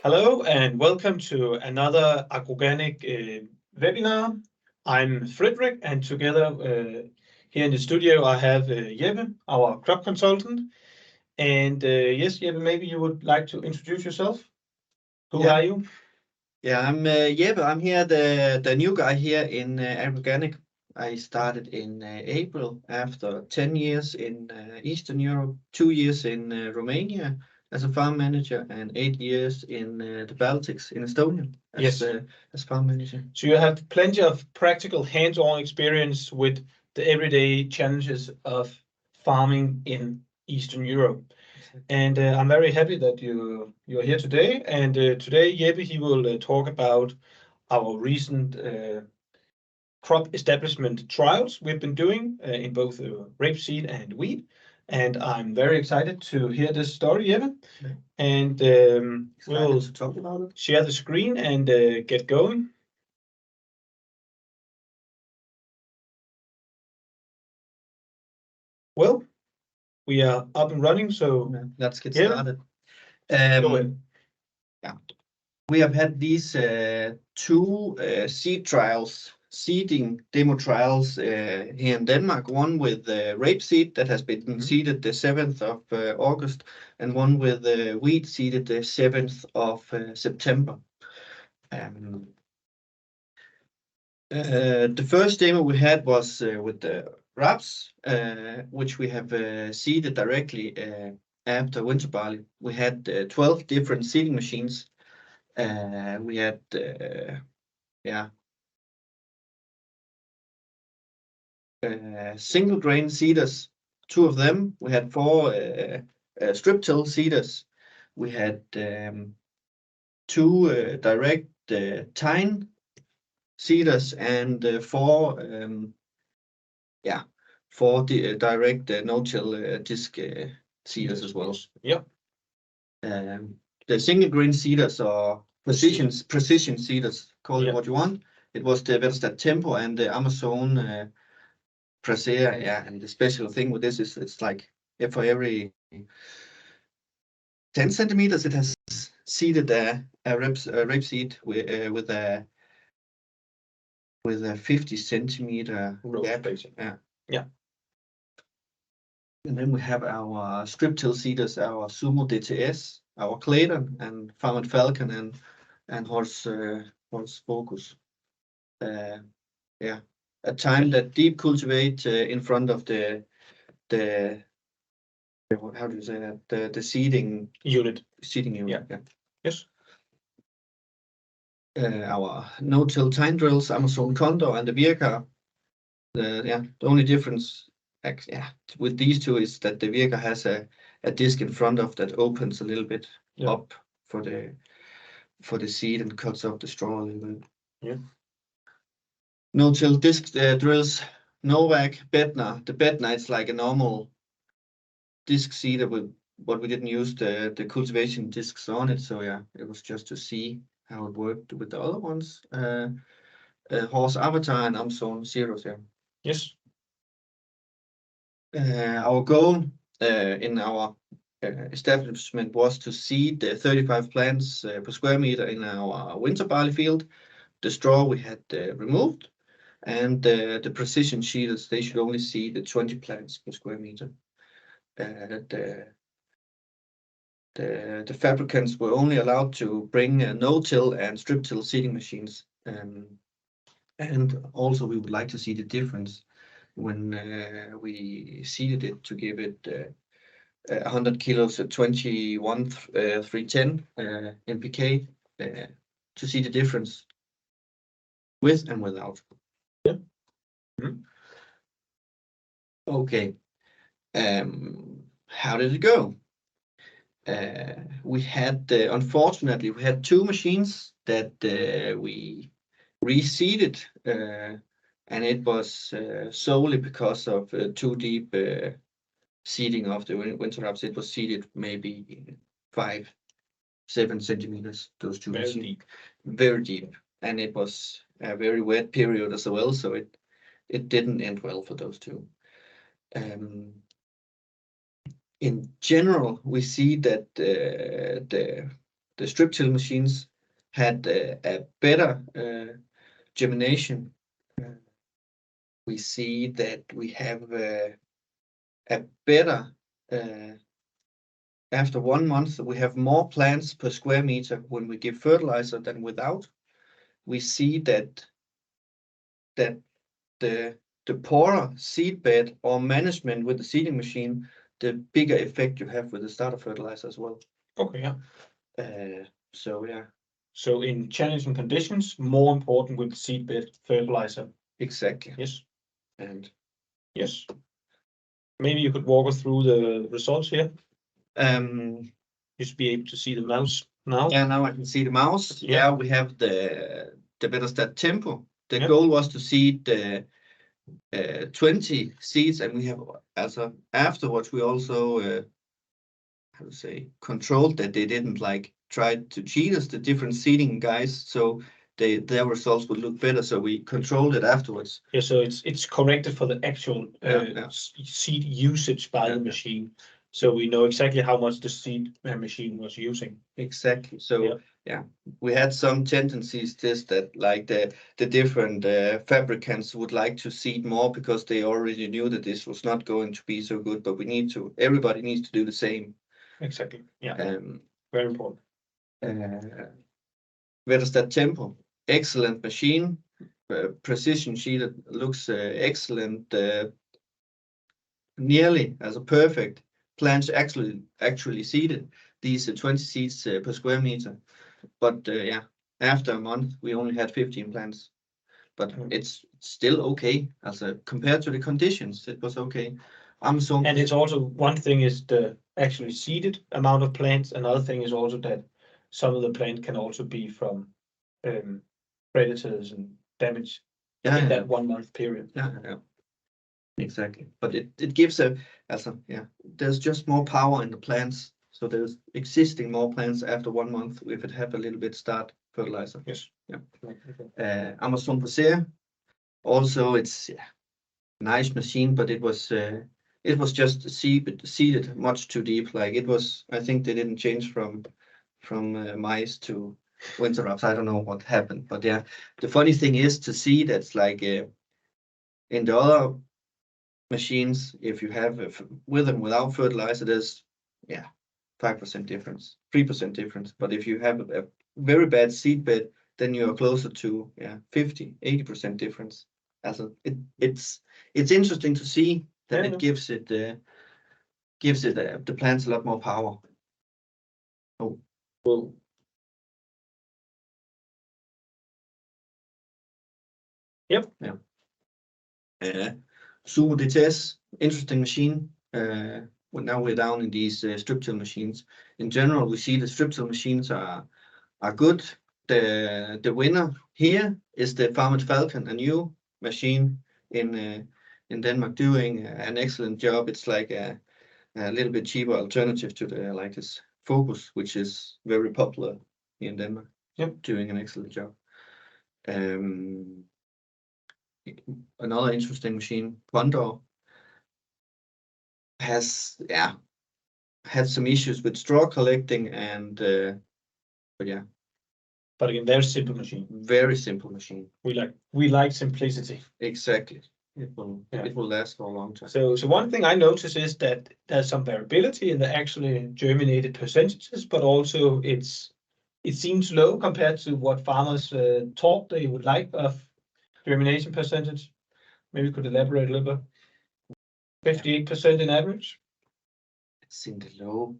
Hello and welcome to another Agrorganic webinar. I'm Frederik, and together here in the studio I have Jeppe, our crop consultant. And yes, Jeppe, maybe you would like to introduce yourself. Who are you? Yeah, I'm Jeppe. I'm here, the new guy here in Agrorganic. I started in April after 10 years in Eastern Europe, 2 years in Romania as a farm manager, and 8 years in the Baltics in Estonia as farm manager. So you have plenty of practical hands-on experience with the everyday challenges of farming in Eastern Europe. And I'm very happy that you're here today. And today, Jeppe, he will talk about our recent crop establishment trials we've been doing in both rapeseed and wheat. And I'm very excited to hear this story, Jeppe. Yeah. And we'll talk about it. share the screen and get going. Well, we are up and running, so let's get started. We have had these two seeding demo trials here in Denmark. One with rapeseed that has been seeded the 7th of August, and one with wheat seeded the 7th of September. The first demo we had was with the raps, which we have seeded directly after winter barley. We had 12 different seeding machines. We had single grain seeders, 2 of them. We had 4 strip till seeders. We had 2 direct tine seeders and 4 direct no-till disc seeders as well. Yeah. The single grain seeders or precision seeders, call it what you want. It was the Verstat Tempo and the Amazon Prasea, and the special thing with this is it's like for every 10 centimeters it has seeded a rapeseed with a 50 centimeter gap. Yeah. And then we have our strip till seeders, our Sumo DTS, our Clayton and Farm and Falcon and Horse Focus. A time that deep cultivate in front of the how do you say that, the seeding unit. Yeah. Yes. Our no-till tine drills, Amazon Condor and the Virka. The only difference with these two is that the Virka has a disc in front of that opens a little bit up for the seed and cuts out the straw a little bit. Yeah. No-till disc drills, Novak, Bednar. The Bednar is like a normal disc seeder, but we didn't use the cultivation discs on it. So it was just to see how it worked with the other ones. Horse Avatar and Amazon Zeros. Yes. Our goal in our establishment was to seed the 35 plants per square meter in our winter barley field. The straw we had removed, and the precision seeders, they should only seed the 20 plants per square meter. The fabricants were only allowed to bring no-till and strip-till seeding machines. And also we would like to see the difference when we seeded it to give it 100 kilos at 21,310 NPK to see the difference with and without. Yeah. Mm-hmm. Okay. How did it go? We had, unfortunately, we had 2 machines that we reseeded, and it was solely because of too deep seeding of the winter raps. It was seeded maybe 5-7 centimeters. Those 2 very machines, deep. very deep, and it was a very wet period as well. So it didn't end well for those 2. In general, we see that the the strip till machines had a better germination. We see that we have a better, after 1 month, we have more plants per square meter when we give fertilizer than without. We see that the poorer seed bed or management with the seeding machine, the bigger effect you have with the starter fertilizer as well. Okay, yeah. So yeah, So in challenging conditions, more important with the seedbed fertilizer. exactly. Yes. And Yes. Maybe you could walk us through the results here. You should be able to see the mouse now. yeah, now I can see the mouse. Yeah. Yeah, we have the better stat tempo. The Yeah. goal was to seed 20 seeds, and we have afterwards we also how to say, controlled that they didn't like try to cheat us, the different seeding guys, so their results would look better. So we controlled it afterwards. Yeah, so it's corrected for the actual seed usage by the machine. So we know exactly how much the seed machine was using. Exactly. So yeah, we had some tendencies just that like the different fabricants would like to seed more because they already knew that this was not going to be so good, but everybody needs to do the same. Exactly. Yeah. Very important. Where does that tempo? Excellent machine, precision sheeted, looks excellent, nearly as a perfect. Plants actually seeded these 20 seeds per square meter. But yeah, after a month we only had 15 plants. But it's still okay as compared to the conditions. It was okay. And it's also one thing is the actually seeded amount of plants. Another thing is also that some of the plant can also be from predators and damage in that 1 month period. Yeah. Exactly. But it gives there's just more power in the plants. So there's existing more plants after 1 month if it have a little bit start fertilizer. Yes. Yeah. Amazon Passer. Also, it's nice machine, but it was just seeded much too deep. Like it was, I think they didn't change from mice to winter wraps. I don't know what happened, but yeah. The funny thing is to see that's like in the other machines, if you have with and without fertilizer, there's 5% difference, 3% difference. But if you have a very bad seed bed, then you are closer to 50-80% difference. It's interesting to see that it gives it the plants a lot more power. Oh, whoa. Yep. Yeah. Sumo DTS, interesting machine. Now we're down in these strip till machines. In general, we see the strip till machines are good. The winner here is the Farmed Falcon, a new machine in Denmark doing an excellent job. It's like a little bit cheaper alternative to this Focus, which is very popular in Denmark. Yep. Doing an excellent job. Another interesting machine, Condor, has had some issues with straw collecting and but again, very simple machine. Very simple machine. We like simplicity. Exactly. It will last for a long time. So one thing I notice is that there's some variability in the actually germinated percentages, but also it seems low compared to what farmers thought they would like of germination percentage. Maybe you could elaborate a little bit. 58% in average. It's in the low,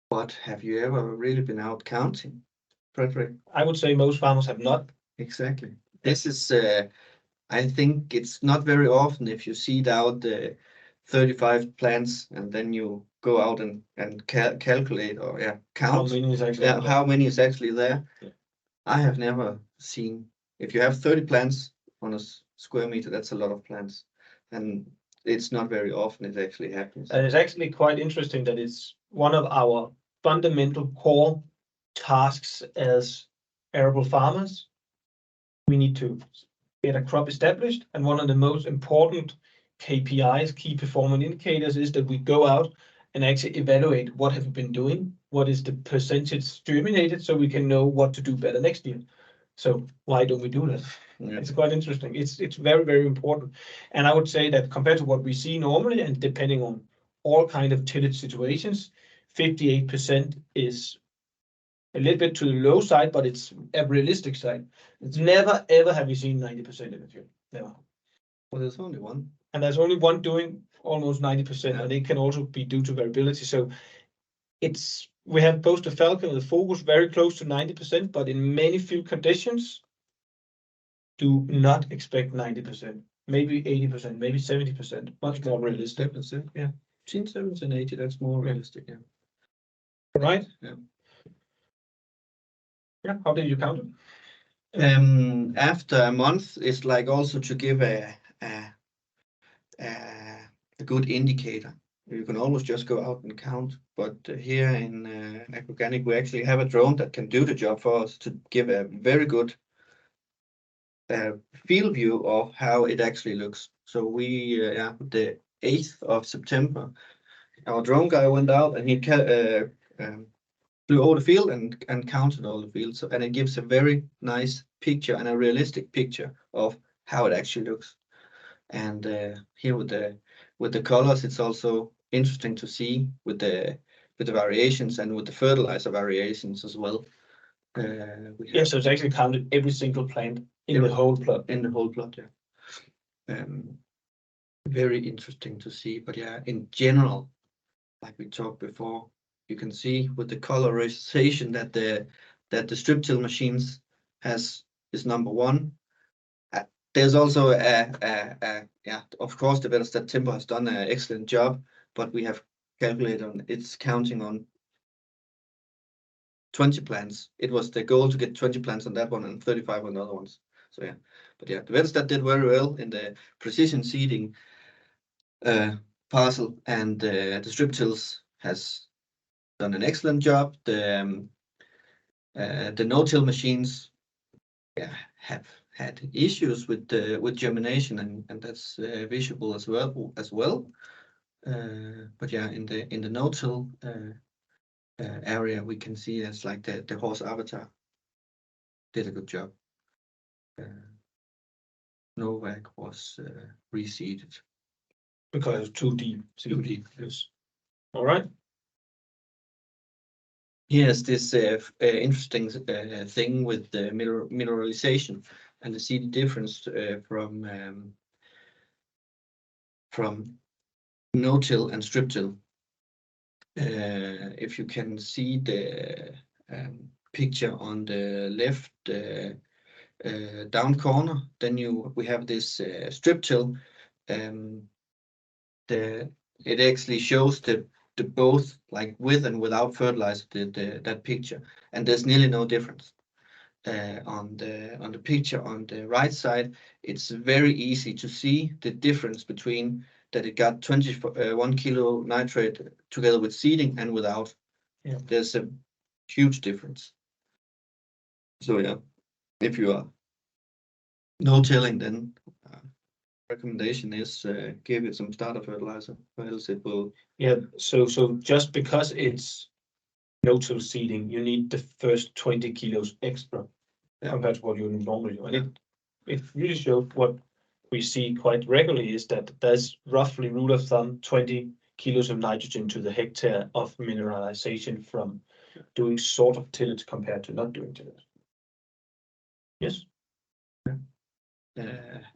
but have you ever really been out counting, Frederik? I would say most farmers have not. Exactly. This is, I think it's not very often if you seed out 35 plants and then you go out and calculate or count how many is actually there. Yeah. I have never seen, if you have 30 plants on a square meter, that's a lot of plants. And it's not very often it actually happens. And it's actually quite interesting that it's one of our fundamental core tasks as arable farmers. We need to get a crop established, and one of the most important KPIs, key performance indicators, is that we go out and actually evaluate what have we been doing, what is the percentage germinated, so we can know what to do better next year. So why don't we do that? Yeah. It's quite interesting. It's very, very important. And I would say that compared to what we see normally, and depending on all kind of tillage situations, 58% is a little bit to the low side, but it's a realistic side. It's never, ever have we seen 90% in the field. Never. Well, there's only one. And there's only one doing almost 90%, Yeah. and it can also be due to variability. So we have both the Falcon and the Focus very close to 90%, but in many field conditions, do not expect 90%, maybe 80%, maybe 70%, much more realistic. 7%, yeah. Between 70 and 80, that's more realistic, yeah. Right? Yeah. Yeah, how did you count it? After a month, it's like also to give a good indicator. You can always just go out and count, but here in Organic, we actually have a drone that can do the job for us to give a very good field view of how it actually looks. So we, the 8th of September, our drone guy went out and he flew over the field and counted all the fields. And it gives a very nice picture and a realistic picture of how it actually looks. And here with the colors, it's also interesting to see with the variations and with the fertilizer variations as well. Yeah, so it's actually counted every single plant in the whole plot. In the whole plot, yeah. Very interesting to see, but yeah, in general, like we talked before, you can see with the colorization that the strip till machines is number one. There's also of course, the Versted Timber has done an excellent job, but we have calculated on it's counting on 20 plants. It was the goal to get 20 plants on that one and 35 on the other ones. So yeah, but yeah, the Versted did very well in the precision seeding parcel, and the strip tills has done an excellent job. The no-till machines have had issues with germination, and that's visible as well. But yeah, in the no-till area, we can see it's like the horse avatar did a good job. Novak was reseeded because it's too deep. too deep. Yes. All right. Here's this interesting thing with the mineralization, and to see the difference from no-till and strip-till. If you can see the picture on the left down corner, then we have this strip-till. It actually shows the both like with and without fertilizer, that picture, and there's nearly no difference. On the picture on the right side, it's very easy to see the difference between that it got 21 kilo nitrate together with seeding and without. Yeah. There's a huge difference. So yeah, if you are no-tilling, then recommendation is give it some starter fertilizer, or else it will. Yeah, so just because it's no-till seeding, you need the first 20 kilos extra compared to what you normally do. And it really shows what we see quite regularly is that there's roughly rule of thumb 20 kilos of nitrogen to the hectare of mineralization from doing sort of tillage compared to not doing tillage. Yes.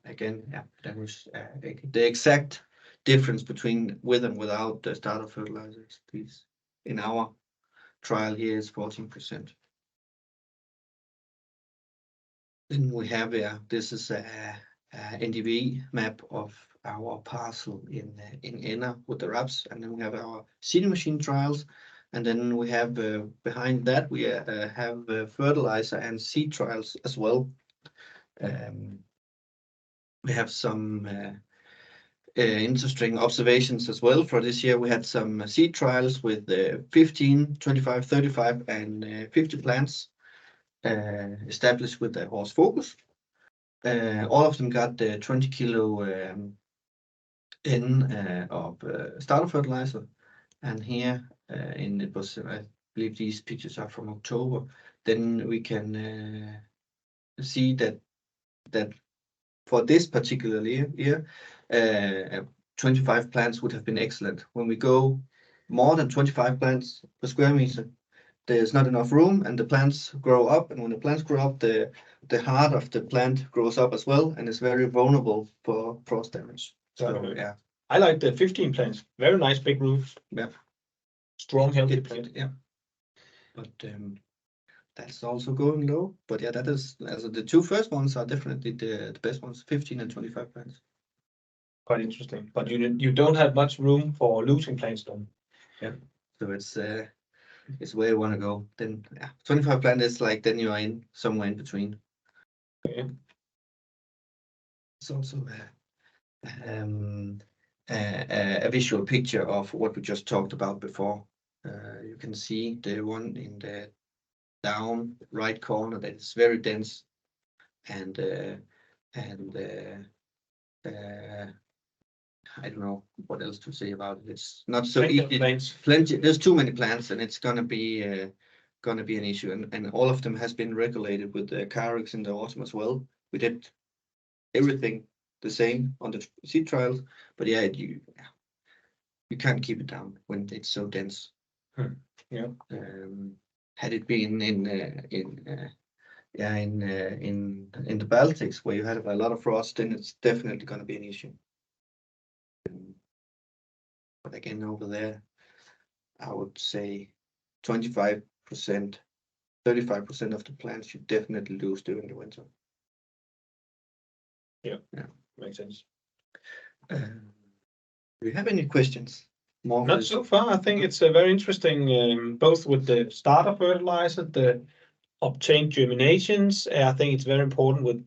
Again, that was the exact difference between with and without the starter fertilizers. These in our trial here is 14%. Then we have this is a NDV map of our parcel in Enna with the wraps, and then we have our seeding machine trials, and then we have behind that we have fertilizer and seed trials as well. We have some interesting observations as well for this year. We had some seed trials with 15, 25, 35, and 50 plants established with the horse focus. All of them got the 20 kilo of starter fertilizer, and here in it was I believe these pictures are from October. Then we can see that for this particular year, 25 plants would have been excellent. When we go more than 25 plants per square meter, there's not enough room, and the plants grow up. And when the plants grow up, the heart of the plant grows up as well, and is very vulnerable for frost damage. So yeah, I like the 15 plants. Very nice big roof. Yeah. Strong, healthy plant. yeah. But that's also going low. But yeah, that is the two first ones are definitely the best ones, 15 and 25 plants. Quite interesting. But you don't have much room for losing plants then. Yeah. So it's where you want to go. Then 25 plant is like then you are in somewhere in between. Okay. It's also a visual picture of what we just talked about before. You can see the one in the down right corner that is very dense, and I don't know what else to say about it. It's not so easy. Plenty. There's too many plants, and it's gonna be an issue. And all of them has been regulated with the Carex in the autumn as well. We did everything the same on the seed trials, but yeah, you can't keep it down when it's so dense. Yeah. Had it been in the Baltics where you had a lot of frost, then it's definitely going to be an issue. But again, over there, I would say 25%, 35% of the plants you definitely lose during the winter. Yeah. Makes sense. Do you have any questions? Not so far. I think it's very interesting, both with the starter fertilizer, the obtained germinations. I think it's very important with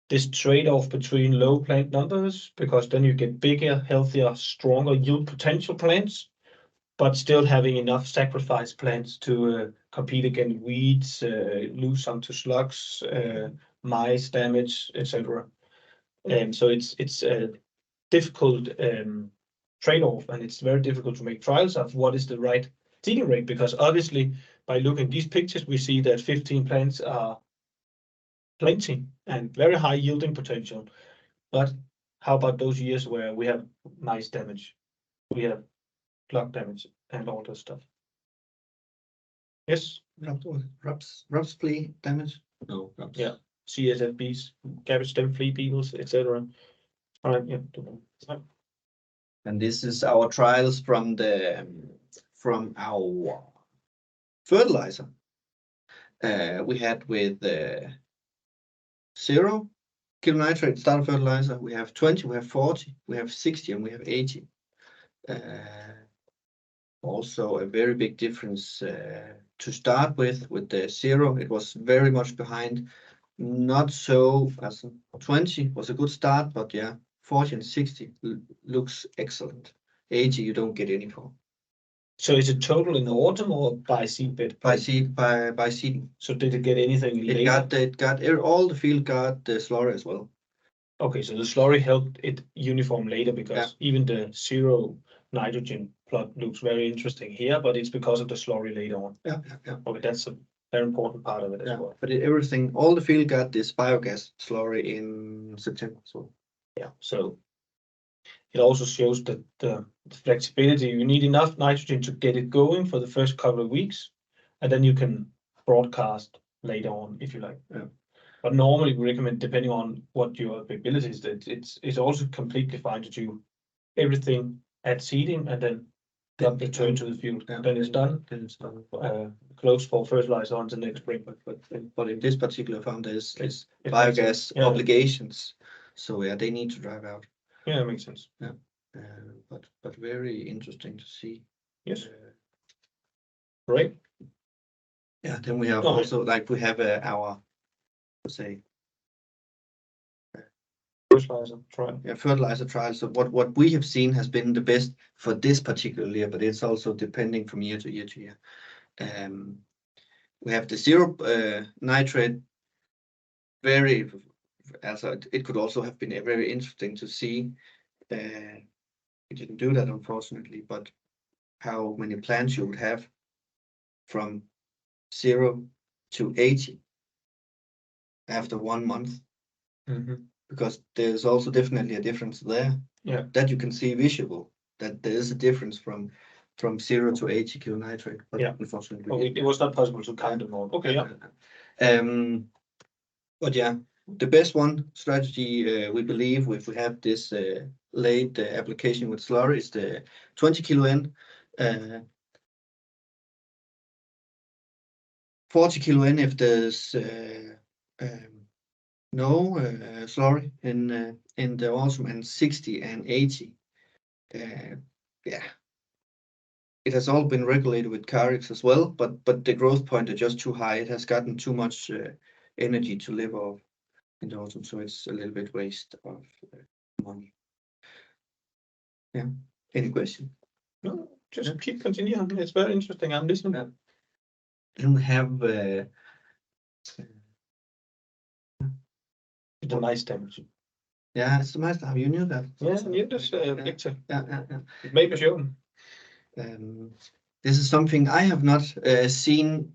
this trade-off between low plant numbers, because then you get bigger, healthier, stronger yield potential plants, but still having enough sacrifice plants to compete against weeds, lose some to slugs, mice damage, etc. So it's a difficult trade-off, and it's very difficult to make trials of what is the right seeding rate, because obviously by looking at these pictures we see that 15 plants are plenty and very high yielding potential. But how about those years where we have mice damage, we have slug damage and all that stuff? Yes. Rubs flea damage? No. Rubs. Yeah. CSFBs, cabbage stem flea beetles, etc. All right. Yeah. And this is our trials from our fertilizer. We had with 0 kilo nitrate starter fertilizer. We have 20, we have 40, we have 60, and we have 80. Also a very big difference to start with the 0. It was very much behind. Not so as 20 was a good start, but yeah, 40 and 60 looks excellent. 80 you don't get any for. So is it total in the autumn or by seed bed? By seeding. So did it get anything later? It got all the field got the slurry as well. Okay, so the slurry helped it uniform later, because even the 0 nitrogen plot looks very interesting here, but it's because of the slurry later on. Yeah. Okay, that's a very important part of it as well. But all the field got this biogas slurry in September. So yeah, so it also shows that the flexibility, you need enough nitrogen to get it going for the first couple of weeks, and then you can broadcast later on if you like. Yeah. But normally we recommend, depending on what your abilities, that it's also completely fine to do everything at seeding and then return to the field. Yeah. Then it's done. Then it's done. Close for fertilizer on the next spring. But in this particular farm, there's biogas obligations, so yeah, they need to drive out. Yeah, that makes sense. Yeah, but very interesting to see. Yes. Right. Yeah. Then we have also we have our fertilizer trial. Yeah, fertilizer trial. So what we have seen has been the best for this particular year, but it's also depending from year to year to year. We have the 0 nitrate. It could also have been very interesting to see. We didn't do that, unfortunately, but how many plants you would have from 0 to 80 after 1 month, because there's also definitely a difference there. Yeah. That you can see visual, that there is a difference from 0 to 80 kilo nitrate. But Yeah. unfortunately, It was not possible to count them all. Okay, yeah. But yeah, the best one strategy we believe if we have this late application with slurry is the 20 kilo N, 40 kilo N if there's no slurry in the autumn, and 60 and 80. Yeah, it has all been regulated with Carex as well, but the growth point are just too high. It has gotten too much energy to live off in the autumn, so it's a little bit waste of money. Yeah. Any question? No, just keep continuing. It's very interesting. I'm listening. Yeah. Then we have the nice temperature. yeah, it's the nice time. You knew that. Yeah, I knew this picture. Yeah. Maybe show. This is something I have not seen.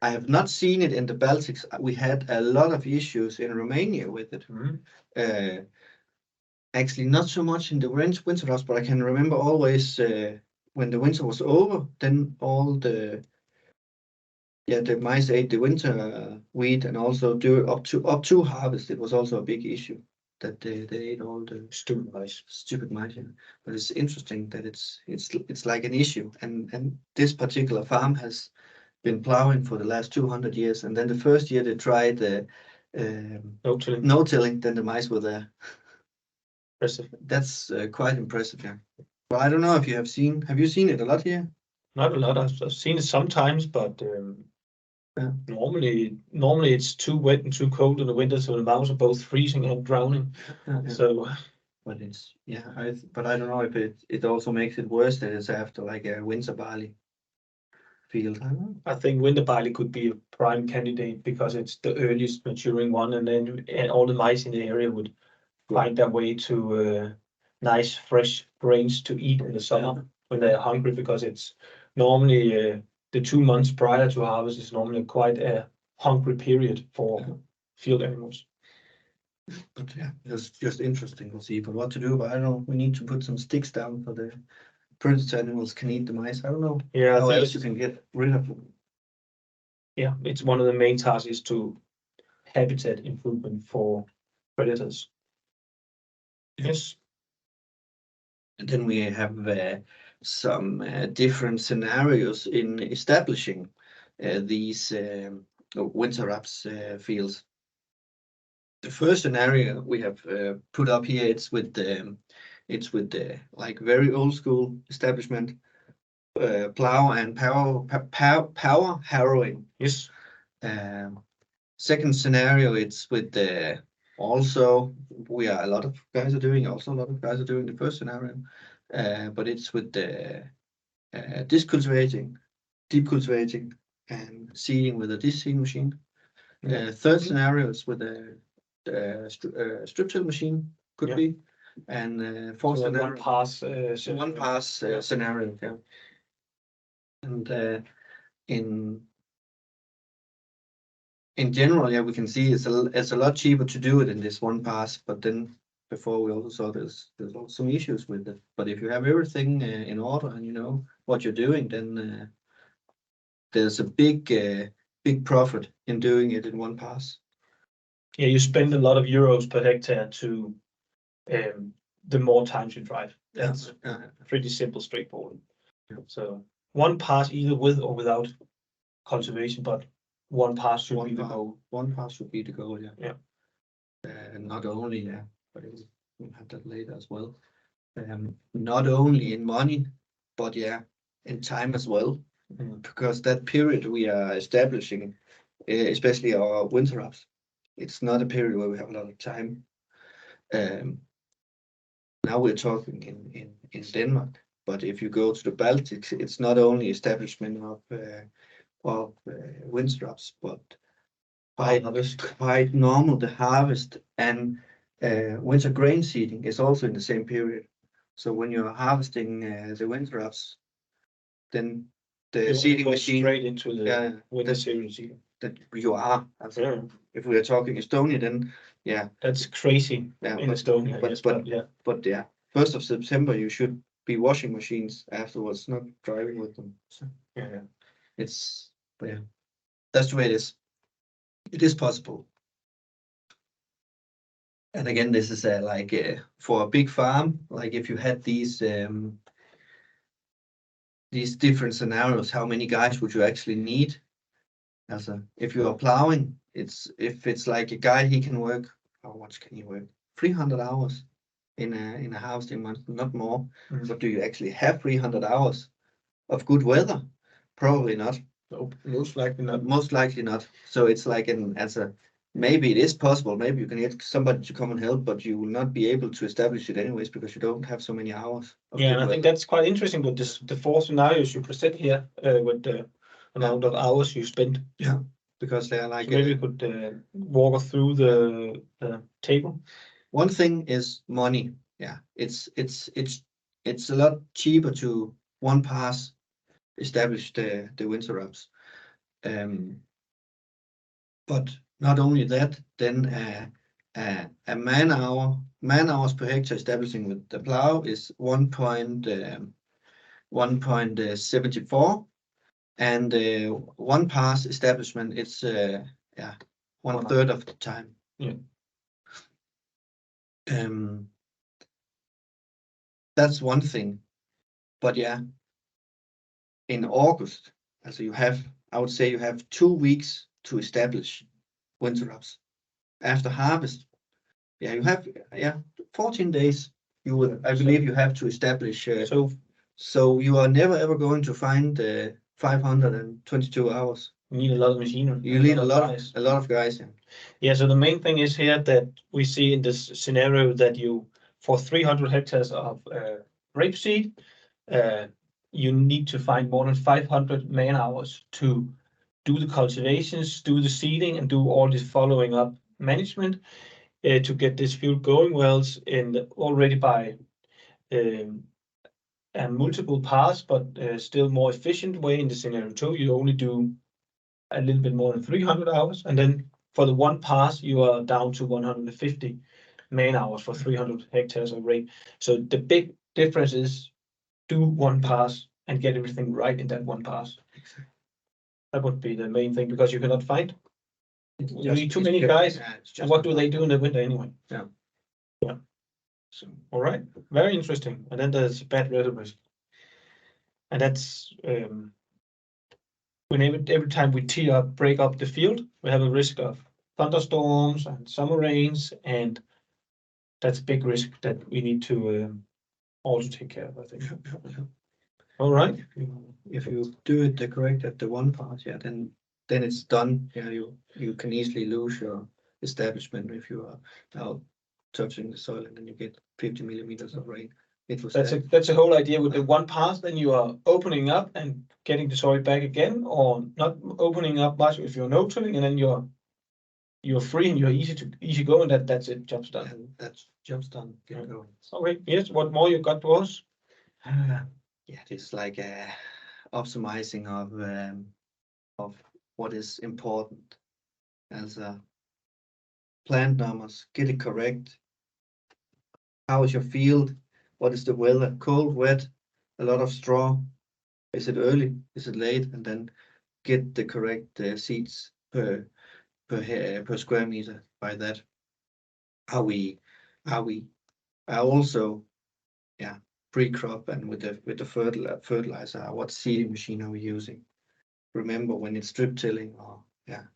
I have not seen it in the Baltics. We had a lot of issues in Romania with it. Actually, not so much in the winter house, but I can remember always when the winter was over, then all the mice ate the winter wheat, and also up to harvest, it was also a big issue that they ate all the stupid mice. Yeah. But it's interesting that it's like an issue, and this particular farm has been plowing for the last 200 years, and then the first year they tried no tilling, then the mice were there. Impressive. That's quite impressive, yeah. But I don't know if you have you seen it a lot here? Not a lot. I've seen it sometimes, but yeah. Normally it's too wet and too cold in the winter, so the mouse are both freezing and drowning. Yeah. So, but it's but I don't know if it also makes it worse that it's after like a winter barley field. I think winter barley could be a prime candidate because it's the earliest maturing one, and then all the mice in the area would find their way to nice fresh grains to eat in the summer when they're hungry, because it's normally the 2 months prior to harvest is normally quite a hungry period for field animals. But yeah, it's just interesting to see. But what to do? But I don't know. We need to put some sticks down for the predator animals can eat the mice. I don't know. Yeah, how else you can get rid of them. Yeah, it's one of the main tasks is to habitat improvement for predators. Yes. And then we have some different scenarios in establishing these winter wraps fields. The first scenario we have put up here, it's with the like very old school establishment, plow and power harrowing. Yes. Second scenario, it's with the also a lot of guys are doing the first scenario, but it's with the disc cultivating, deep cultivating, and seeding with a disc seeding machine. Third scenario is with a strip till machine, could be, and fourth so scenario, one pass scenario, yeah. And in general, yeah, we can see it's a lot cheaper to do it in this one pass, but then before we also saw there's also some issues with it. But if you have everything in order and you know what you're doing, then there's a big profit in doing it in one pass. Yeah, you spend a lot of euros per hectare to the more times you drive. That's pretty simple, straightforward. Yeah. So one pass either with or without cultivation, but one pass should be the goal. One pass should be the goal, yeah. Yeah. Not only, but we'll have that later as well. Not only in money, but in time as well. Because that period we are establishing, especially our winter wraps, it's not a period where we have a lot of time. Now we're talking in Denmark, but if you go to the Baltics, it's not only establishment of winter wraps, but quite normal the harvest, and winter grain seeding is also in the same period. So when you're harvesting the winter wraps, then the You seeding go machine, straight into the winter that, cereal seeder. that you are. Also, Yeah, if we are talking Estonia, then yeah, that's crazy yeah, in Estonia. but, Yes, but, yeah. but yeah, 1st of September you should be washing machines afterwards, not driving with them. So Yeah. it's, but yeah, that's the way it is. It is possible. And again, this is like for a big farm, like if you had these different scenarios, how many guys would you actually need? Also, if you are plowing, if it's like a guy, he can work, how much can he work? 300 hours in a harvesting month, not more. But do you actually have 300 hours of good weather? Probably not. Nope, most likely not. Most likely not. So it's like maybe it is possible. Maybe you can get somebody to come and help, but you will not be able to establish it anyways because you don't have so many hours. Yeah, and I think that's quite interesting with the 4 scenarios you present here with the amount of hours you spend. Yeah, because they are like. So maybe you could walk us through the table. One thing is money. Yeah, it's a lot cheaper to one pass establish the winter wraps. But not only that, then a man hours per hectare establishing with the plow is 1.74, and one pass establishment it's 1/3 of the time. Yeah. That's one thing, but yeah, in August, also I would say you have 2 weeks to establish winter wraps. After harvest, yeah, you have 14 days. I believe you have to establish. So you are never ever going to find 522 hours. You need a lot of machinery. You need a lot of guys. Yeah. Yeah. So the main thing is here that we see in this scenario that you, for 300 hectares of rapeseed, you need to find more than 500 man hours to do the cultivations, do the seeding, and do all this following up management to get this field going well already by a multiple pass, but still more efficient way. In the scenario 2, you only do a little bit more than 300 hours, and then for the one pass, you are down to 150 man hours for 300 hectares of rape. So the big difference is do one pass and get everything right in that one pass. Exactly. That would be the main thing, because you cannot find. You need too many guys. And what do they do in the winter anyway? Yeah. Yeah. So, all right. Very interesting. And then there's bad weather risk. And that's every time we break up the field, we have a risk of thunderstorms and summer rains, and that's a big risk that we need to also take care of, I think. All right. If you do it the correct at the one pass, yeah, then it's done. Yeah, you can easily lose your establishment if you are out touching the soil and then you get 50 millimeters of rain. That's the whole idea with the one pass. Then you are opening up and getting the soil back again, or not opening up much if you're no tilling, and then you're free and you're easy going. That's it. Job's done. And that's job's done. Get going. Okay. Yes. What more you got to us? Yeah, it's like optimizing of what is important as plant numbers. Get it correct. How is your field? What is the weather? Cold, wet, a lot of straw. Is it early? Is it late? And then get the correct seeds per square meter. By that, I also pre-crop and with the fertilizer. What seeding machine are we using? Remember, when it's strip tilling,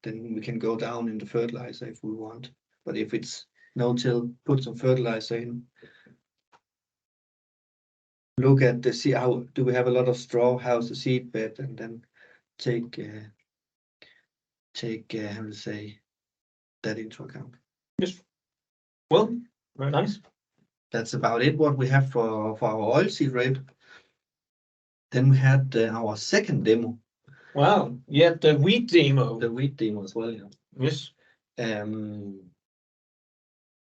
then we can go down in the fertilizer if we want. But if it's no till, put some fertilizer in. Look at the seed. How do we have a lot of straw? How's the seed bed? And then take how to say that into account. Yes. Well, very nice. That's about it. What we have for our oilseed rape. Then we had our second demo. Wow. Yeah, the wheat demo. The wheat demo as well. Yeah. Yes.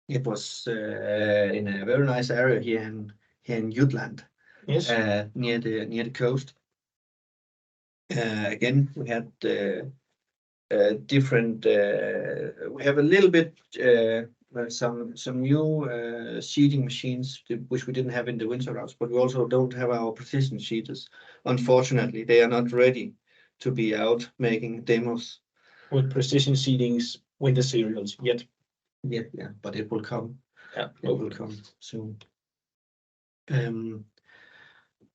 It was in a very nice area here in Jutland. Yes. Near the coast. Again, we had different. We have a little bit some new seeding machines which we didn't have in the winter routes, but we also don't have our precision seeders. Unfortunately, they are not ready to be out making demos with precision seedings winter cereals yet. Yeah, but it will come. Yeah, it will come soon.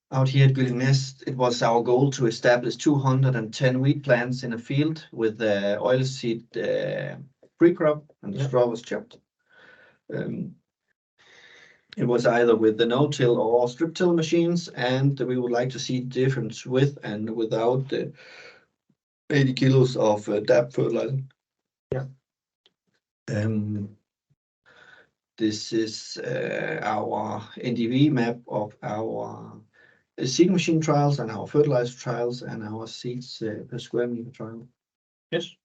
Out here at Gyllingnæs, it was our goal to establish 210 wheat plants in a field with oilseed pre-crop, and the straw was chopped. It was either with the no-till or strip-till machines, and we would like to see the difference with and without the 80 kilos of DAP fertilizer. Yeah. This is our NDV map of our seed machine trials and our fertilizer trials and our seeds per square meter trial. Yes.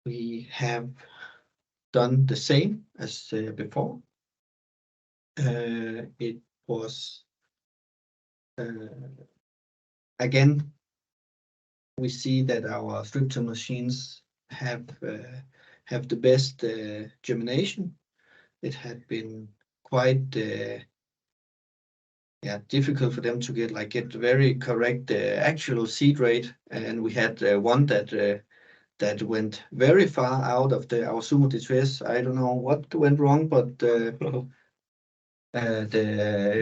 We have done the same as before. It was again, we see that our strip-till machines have the best germination. It had been quite difficult for them to get very correct actual seed rate, and we had one that went very far out of our Sumo D2S. I don't know what went wrong, but they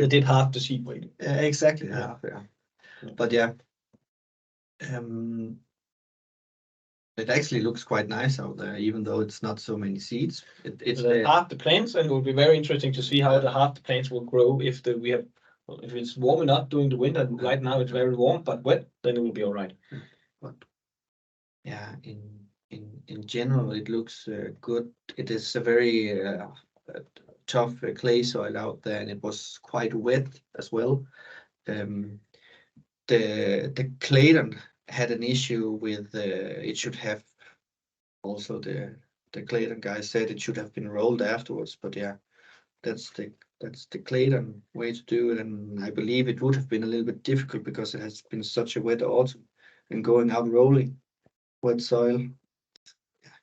did half the seed weight. Exactly half, yeah. But yeah, it actually looks quite nice out there, even though it's not so many seeds. It's half the plants, and it will be very interesting to see how the half the plants will grow if it's warm enough during the winter. Right now it's very warm but wet, then it will be all right. But yeah, in general, it looks good. It is a very tough clay soil out there, and it was quite wet as well. The Clayton had an issue with it should have also the Clayton guy said it should have been rolled afterwards, but yeah, that's the Clayton way to do it, and I believe it would have been a little bit difficult because it has been such a wet autumn and going out rolling wet soil. Yeah.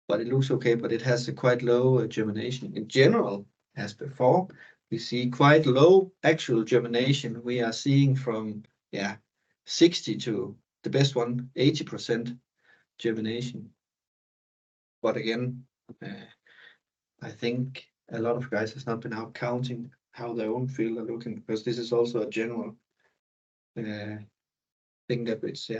But it looks okay, but it has a quite low germination in general as before. We see quite low actual germination. We are seeing from 60 to the best one 80% germination. But again, I think a lot of guys has not been out counting how their own field are looking, because this is also a general thing that it's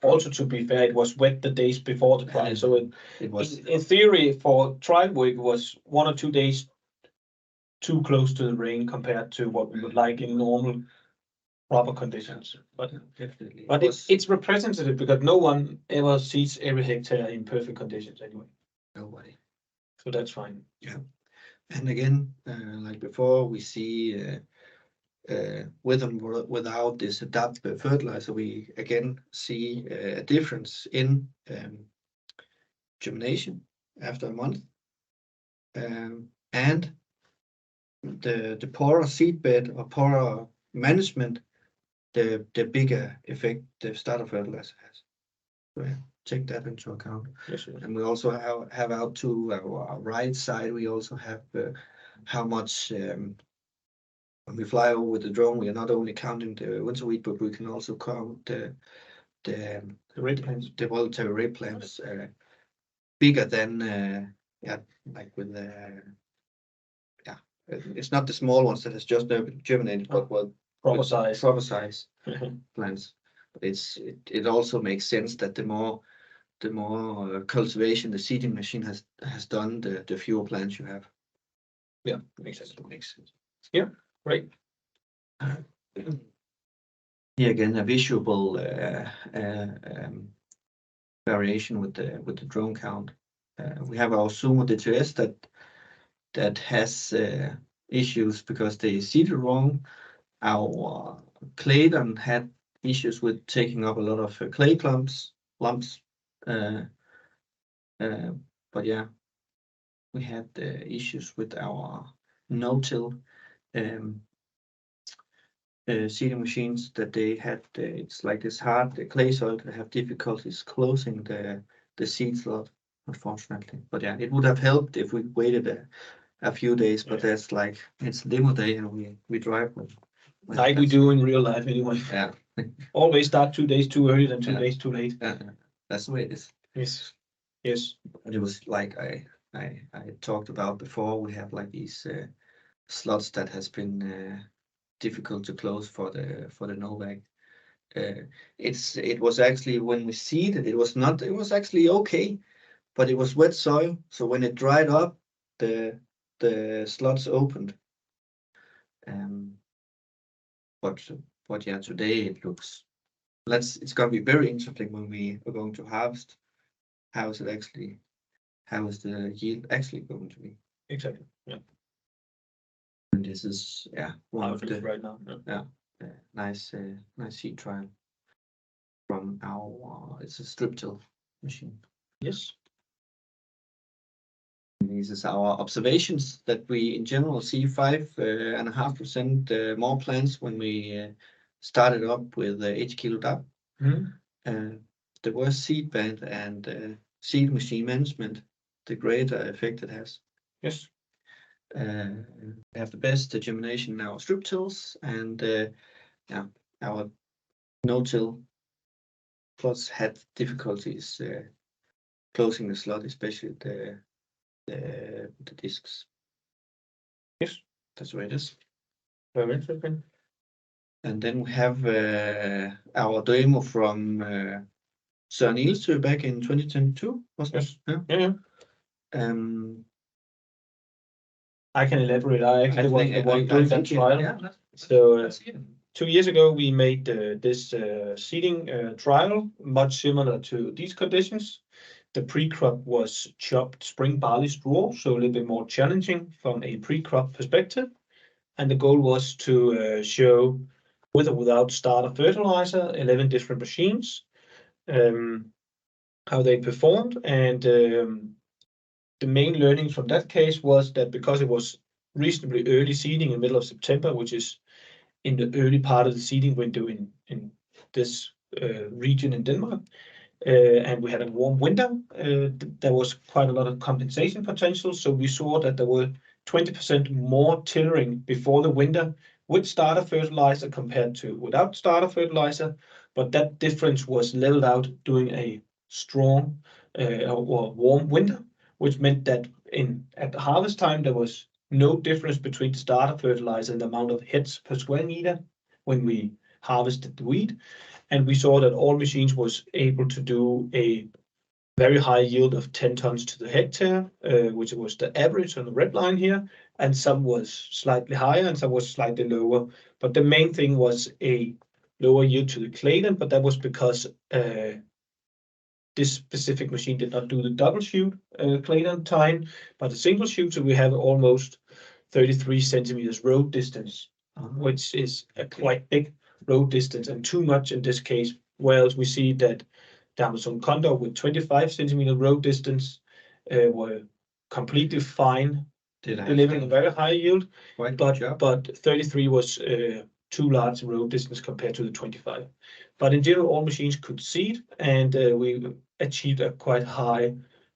Also, to be fair, it was wet the days before the trial, so it was in theory for trial work it was 1 or 2 days too close to the rain compared to what we would like in normal proper conditions. But definitely. But it's representative because no one ever sees every hectare in perfect conditions anyway. Nobody. So that's fine. Yeah. And again, like before, we see with and without this DAP fertilizer, we again see a difference in germination after a month, and the poorer seedbed or poorer management, the bigger effect the starter fertilizer has. So yeah, take that into account. Yes, sir. And we also have out to our right side, we also have how much when we fly over with the drone, we are not only counting the winter wheat, but we can also count the rape plants, the voluntary rape plants bigger than like with it's not the small ones that has just germinated, but proper size plants. But it also makes sense that the more cultivation the seeding machine has done, the fewer plants you have. Yeah, makes sense. Yeah, great. Here again, a visual variation with the drone count. We have our Sumo D2S that has issues because they seeded wrong. Our Clayton had issues with taking up a lot of clay lumps. But yeah, we had issues with our no-till. seeding machines that they had. It's like this hard clay soil that have difficulties closing the seed slot, unfortunately. But yeah, it would have helped if we waited a few days. But that's like it's demo day, and we drive with Like we do in real life anyway. Yeah. Always start 2 days too early than 2 Yeah. days too late. That's the way it is. Yes. Yes. But it was like I talked about before. We have like these slots that has been difficult to close for the Novak. It was actually when we seeded, it was actually okay, but it was wet soil. So when it dried up, the slots opened. But yeah, today it looks. It's gonna be very interesting when we are going to harvest. How is the yield actually going to be? Exactly. Yeah. And this is one How of it is the right now. Yeah. nice seed trial from our it's a strip till machine. Yes. This is our observations that we in general see 5.5% more plants when we started up with 8 kilo DAP. The worse seed band and seed machine management, the greater effect it has. Yes. We have the best germination in our strip tills, and our no-till plots had difficulties closing the slot, especially the discs. Yes, that's the way it is. Very interesting. And then we have our demo from Søren Ilsø back in 2022, wasn't Yes. it? Yeah. I can elaborate. I actually was the one doing that trial. So 2 years ago, we made this seeding trial, much similar to these conditions. The pre-crop was chopped spring barley straw, so a little bit more challenging from a pre-crop perspective. And the goal was to show, with or without starter fertilizer, 11 different machines, how they performed. And the main learning from that case was that because it was reasonably early seeding in the middle of September, which is in the early part of the seeding window in this region in Denmark, and we had a warm winter, there was quite a lot of compensation potential. So we saw that there were 20% more tillering before the winter with starter fertilizer compared to without starter fertilizer. But that difference was leveled out during a strong or warm winter, which meant that at the harvest time, there was no difference between the starter fertilizer and the amount of heads per square meter when we harvested the wheat. And we saw that all machines was able to do a very high yield of 10 tons to the hectare, which was the average on the red line here, and some was slightly higher and some was slightly lower. But the main thing was a lower yield to the clayton, but that was because this specific machine did not do the double shoot clayton time, but a single shoot. So we have almost 33 centimeters road distance, which is a quite big road distance and too much in this case. Whereas we see that the Amazon Condor with 25 centimeter road distance were completely fine, delivering a very high yield. But 33 was too large road distance compared to the 25. But in general, all machines could seed, and we achieved a quite high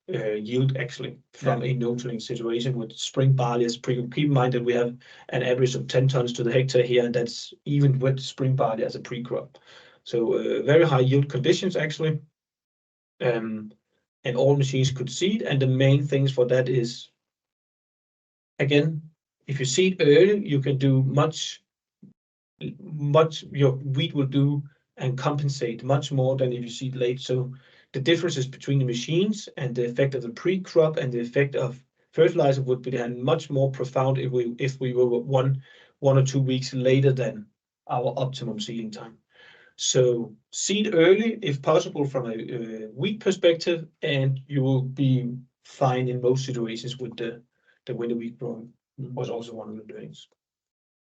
yield actually from a no-tilling situation with spring barley as pre. Keep in mind that we have an average of 10 tons to the hectare here, and that's even with spring barley as a pre-crop. So very high yield conditions actually, and all machines could seed. And the main things for that is, again, if you seed early, you can do much. Your wheat will do and compensate much more than if you seed late. So the differences between the machines and the effect of the pre-crop and the effect of fertilizer would be then much more profound if we were one or 2 weeks later than our optimum seeding time. So seed early if possible from a wheat perspective, and you will be fine in most situations with the winter wheat growing. Was also one of the learnings.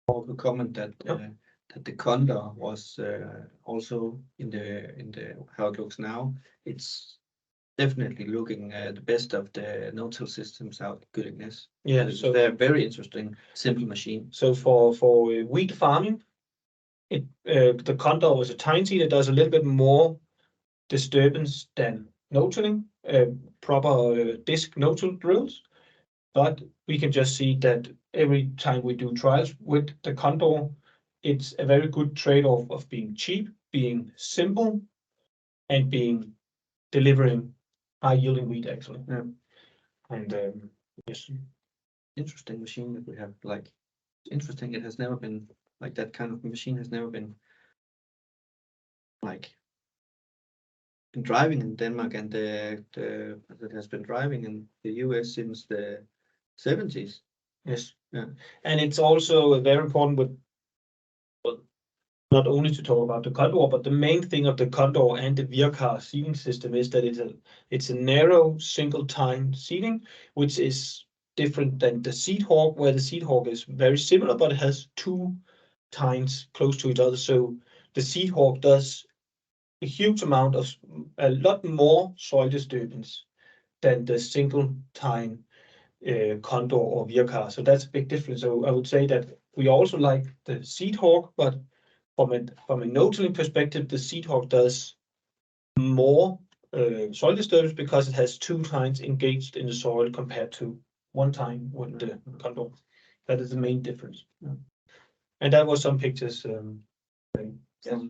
The comment that the Condor was also in the how it looks now. It's definitely looking the best of the no-till systems out. Goodness. Yeah, so they're very interesting, simple machine. So for wheat farming, The condor was a tine seeder, does a little bit more disturbance than no-tilling, proper disc no-till drills. But we can just see that every time we do trials with the condor, it's a very good trade-off of being cheap, being simple, and delivering high-yielding wheat, actually. Yeah. And yes, Interesting machine that we have. Like, interesting. It has never been like that kind of machine has never been like been driving in Denmark, and it has been driving in the US since the 70s. yes. Yeah. And it's also very important with, well, not only to talk about the condor, but the main thing of the condor and the Vircar seating system is that it's a narrow single tine seating, which is different than the seed hawk, where the seed hawk is very similar, but it has two tines close to each other. So the seed hawk does a huge amount of, a lot more soil disturbance than the single tine condor or Vircar. So that's a big difference. So I would say that we also like the seed hawk, but from a no-tilling perspective, the seed hawk does more soil disturbance because it has two tines engaged in the soil compared to one tine with the condor. That is the main difference. Yeah. And that was some pictures. Yes.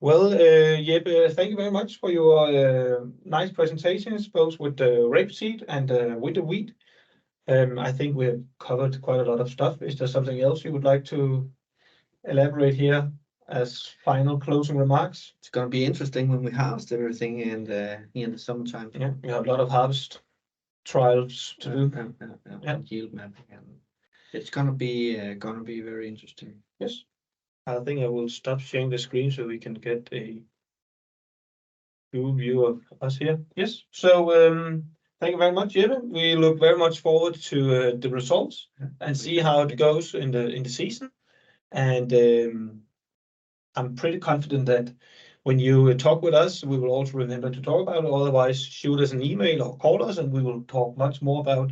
Well, Jeppe, thank you very much for your nice presentations, both with the rapeseed and with the wheat. I think we have covered quite a lot of stuff. Is there something else you would like to elaborate here as final closing remarks? It's gonna be interesting when we harvest everything in the summertime. Yeah, we have a lot of harvest trials to do. Yeah. And yield mapping, and it's gonna be very interesting. Yes. I think I will stop sharing the screen so we can get a full view of us here. Yes. So thank you very much, Jeppe. We look very much forward to the results and see how it goes in the season. And I'm pretty confident that when you talk with us, we will also remember to talk about it. Otherwise, shoot us an email or call us, and we will talk much more about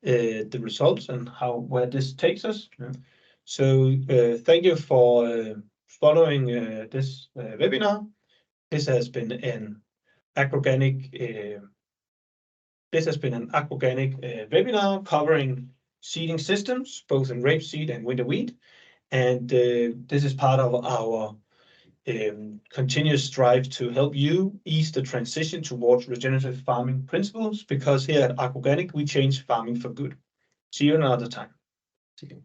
the results and where this takes us. Yeah. So thank you for following this webinar. This has been an agrogenic webinar covering seeding systems, both in rapeseed and winter wheat. And this is part of our continuous drive to help you ease the transition towards regenerative farming principles, because here at Agrogenic, we change farming for good. See you another time. See you.